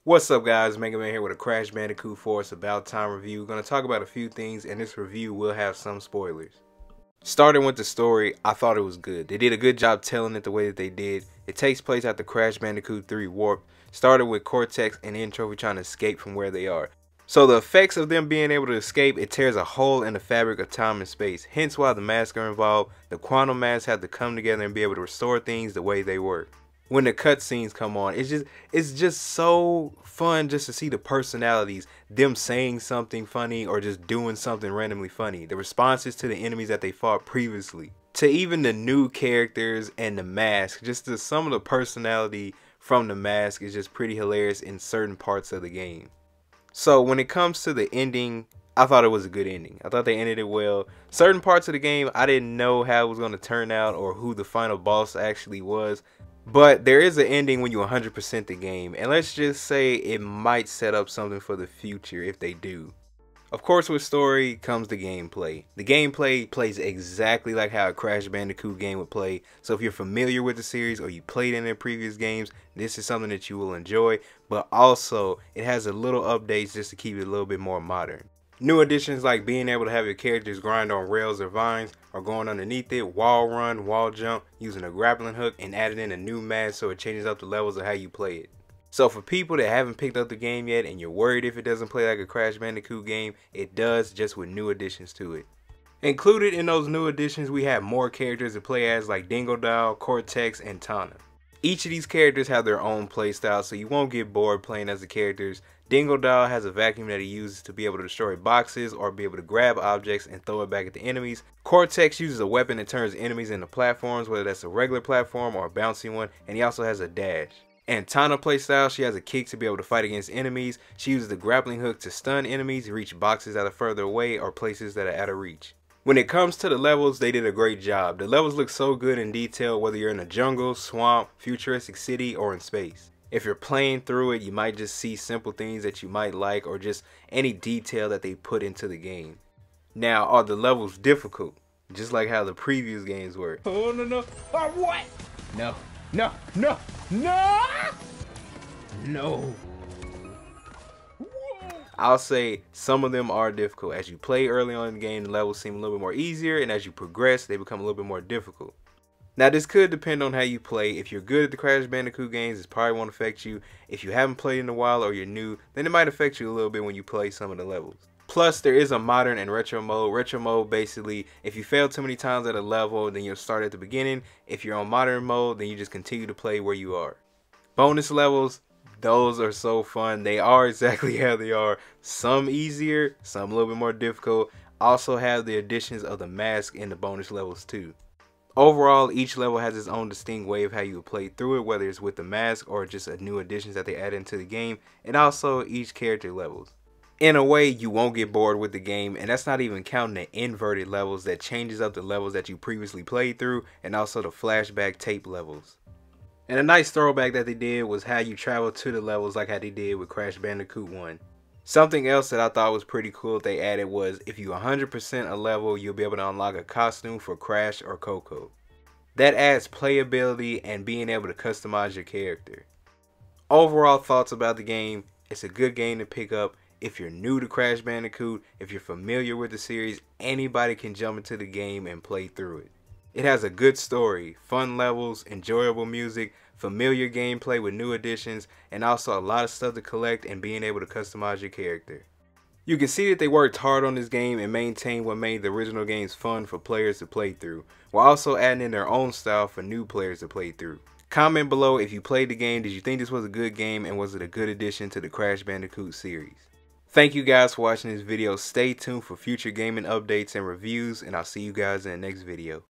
What's up guys, Mega Man here with a Crash Bandicoot 4 It's About Time review. Gonna talk about a few things and this review will have some spoilers. Starting with the story, I thought it was good. They did a good job telling it the way that they did. It takes place after Crash Bandicoot 3 Warped, started with Cortex and then Trophy trying to escape from where they are. So the effects of them being able to escape, it tears a hole in the fabric of time and space. Hence why the masks are involved. The quantum masks have to come together and be able to restore things the way they were. When the cutscenes come on, it's just so fun just to see the personalities, them saying something funny or just doing something randomly funny, the responses to the enemies that they fought previously, to even the new characters and the mask. Just some of the personality from the mask is just pretty hilarious in certain parts of the game. So when it comes to the ending, I thought it was a good ending. I thought they ended it well. Certain parts of the game, I didn't know how it was going to turn out or who the final boss actually was. But there is an ending when you 100% the game, and let's just say it might set up something for the future if they do. Of course, with story comes the gameplay. The gameplay plays exactly like how a Crash Bandicoot game would play, so if you're familiar with the series or you played in their previous games, this is something that you will enjoy, but also it has a little updates just to keep it a little bit more modern. New additions like being able to have your characters grind on rails or vines or going underneath it, wall run, wall jump, using a grappling hook, and adding in a new mask so it changes up the levels of how you play it. So for people that haven't picked up the game yet and you're worried if it doesn't play like a Crash Bandicoot game, it does, just with new additions to it. Included in those new additions, we have more characters to play as like Dingodile, Cortex, and Tana. Each of these characters have their own playstyle, so you won't get bored playing as the characters. Dingodile has a vacuum that he uses to be able to destroy boxes or be able to grab objects and throw it back at the enemies. Cortex uses a weapon that turns enemies into platforms, whether that's a regular platform or a bouncy one, and he also has a dash. And Tana playstyle, she has a kick to be able to fight against enemies. She uses the grappling hook to stun enemies, reach boxes that are further away or places that are out of reach. When it comes to the levels, they did a great job. The levels look so good in detail, whether you're in a jungle, swamp, futuristic city, or in space. If you're playing through it, you might just see simple things that you might like or just any detail that they put into the game. Now, are the levels difficult? Just like how the previous games were. Oh, no. Oh, what? No. No. I'll say some of them are difficult. As you play early on in the game, the levels seem a little bit more easier, and as you progress, they become a little bit more difficult. Now, this could depend on how you play. If you're good at the Crash Bandicoot games, this probably won't affect you. If you haven't played in a while or you're new, then it might affect you a little bit when you play some of the levels. Plus, there is a modern and retro mode. Retro mode, basically, if you fail too many times at a level, then you'll start at the beginning. If you're on modern mode, then you just continue to play where you are. Bonus levels, those are so fun. They are exactly how they are. Some easier, some a little bit more difficult. Also have the additions of the mask in the bonus levels too. Overall, each level has its own distinct way of how you play through it, whether it's with the mask or just a new additions that they add into the game, and also each character levels. In a way, you won't get bored with the game, and that's not even counting the inverted levels that changes up the levels that you previously played through, and also the flashback tape levels. And a nice throwback that they did was how you travel to the levels like how they did with Crash Bandicoot 1. Something else that I thought was pretty cool they added was if you 100% a level, you'll be able to unlock a costume for Crash or Coco. That adds playability and being able to customize your character. Overall thoughts about the game, it's a good game to pick up. If you're new to Crash Bandicoot, if you're familiar with the series, anybody can jump into the game and play through it. It has a good story, fun levels, enjoyable music, familiar gameplay with new additions, and also a lot of stuff to collect and being able to customize your character. You can see that they worked hard on this game and maintained what made the original games fun for players to play through, while also adding in their own style for new players to play through. Comment below if you played the game, did you think this was a good game and was it a good addition to the Crash Bandicoot series? Thank you guys for watching this video. Stay tuned for future gaming updates and reviews, and I'll see you guys in the next video.